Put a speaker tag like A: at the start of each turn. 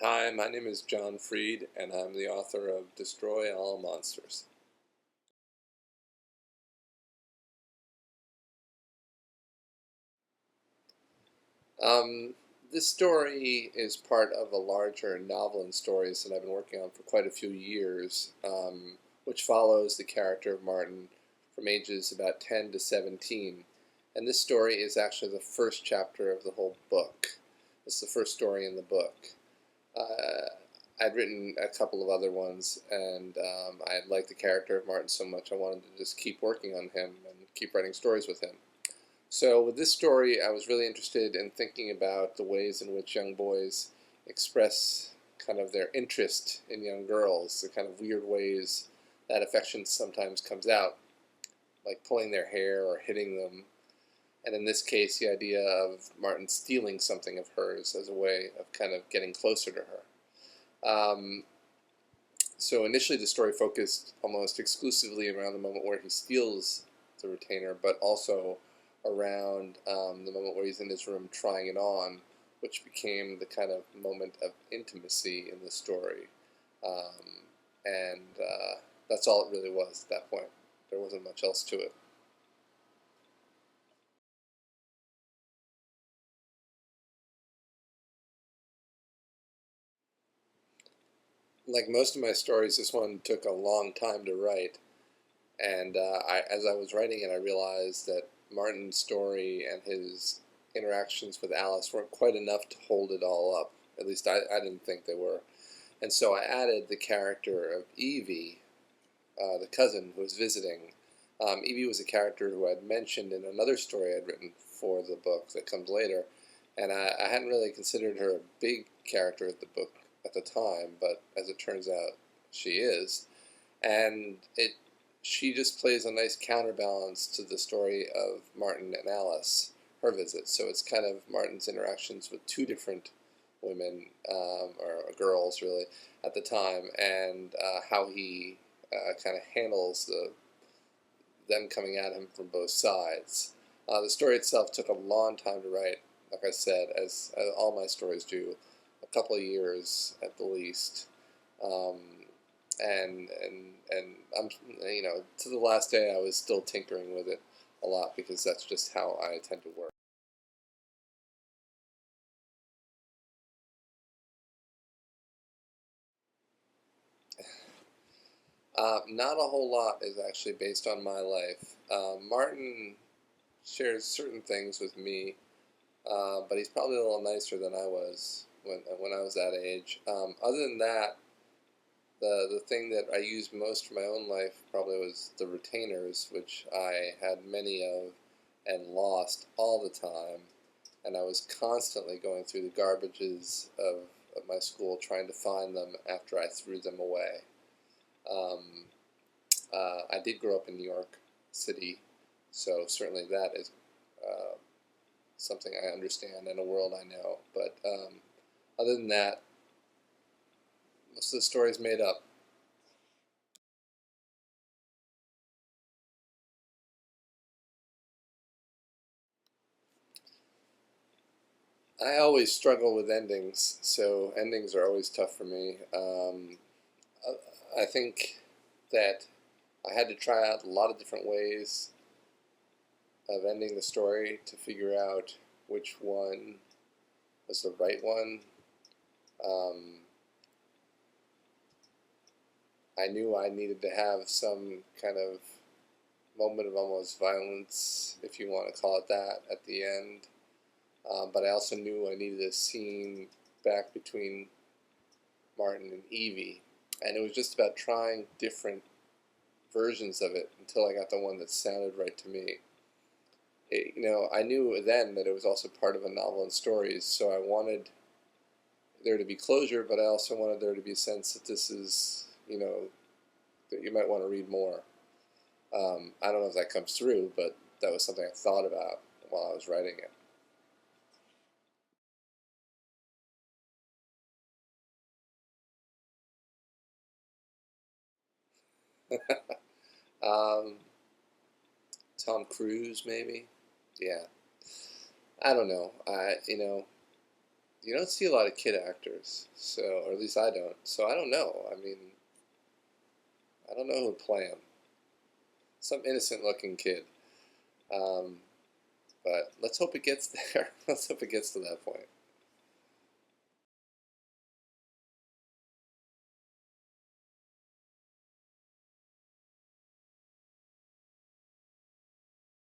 A: Hi, my name is John Freed, and I'm the author of Destroy All Monsters. Um, this story is part of a larger novel and stories that I've been working on for quite a few years, which follows the character of Martin from ages about 10 to 17. And this story is actually the first chapter of the whole book. It's the first story in the book. Uh, I'd written a couple of other ones, and I liked the character of Martin so much I wanted to just keep working on him and keep writing stories with him. So with this story, I was really interested in thinking about the ways in which young boys express kind of their interest in young girls, the kind of weird ways that affection sometimes comes out, like pulling their hair or hitting them. And in this case, the idea of Martin stealing something of hers as a way of kind of getting closer to her. So initially, the story focused almost exclusively around the moment where he steals the retainer, but also around the moment where he's in his room trying it on, which became the kind of moment of intimacy in the story. Um, and that's all it really was at that point. There wasn't much else to it. Like most of my stories, this one took a long time to write. And as I was writing it, I realized that Martin's story and his interactions with Alice weren't quite enough to hold it all up. At least I didn't think they were. And so I added the character of Evie, the cousin who was visiting. Evie was a character who I'd mentioned in another story I'd written for the book that comes later. And I hadn't really considered her a big character at the book at the time, but as it turns out, she is. And it she just plays a nice counterbalance to the story of Martin and Alice, her visit. So it's kind of Martin's interactions with two different women, or girls really, at the time, and how he kind of handles them coming at him from both sides. The story itself took a long time to write, like I said, as all my stories do, a couple of years at the least. Um, and I'm to the last day I was still tinkering with it a lot because that's just how I tend to work. Not a whole lot is actually based on my life. Martin shares certain things with me, but he's probably a little nicer than I was when I was that age. Other than that, the thing that I used most for my own life probably was the retainers, which I had many of and lost all the time. And I was constantly going through the garbages of my school trying to find them after I threw them away. Um, I did grow up in New York City, so certainly that is uh, something I understand and a world I know. But other than that, most of the story is made up. I always struggle with endings, so endings are always tough for me. I think that I had to try out a lot of different ways of ending the story to figure out which one was the right one. Um, I knew I needed to have some kind of moment of almost violence, if you want to call it that, at the end. But I also knew I needed a scene back between Martin and Evie. And it was just about trying different versions of it until I got the one that sounded right to me. I knew then that it was also part of a novel and stories, so I wanted there to be closure, but I also wanted there to be a sense that this is, that you might want to read more. I don't know if that comes through, but that was something I thought about while I was writing it. um, Tom Cruise, maybe. Yeah, I don't know. you don't see a lot of kid actors, so, or at least I don't. So I don't know. I mean, I don't know who would play him. Some innocent-looking kid. Um, but let's hope it gets there. Let's hope it gets to that point.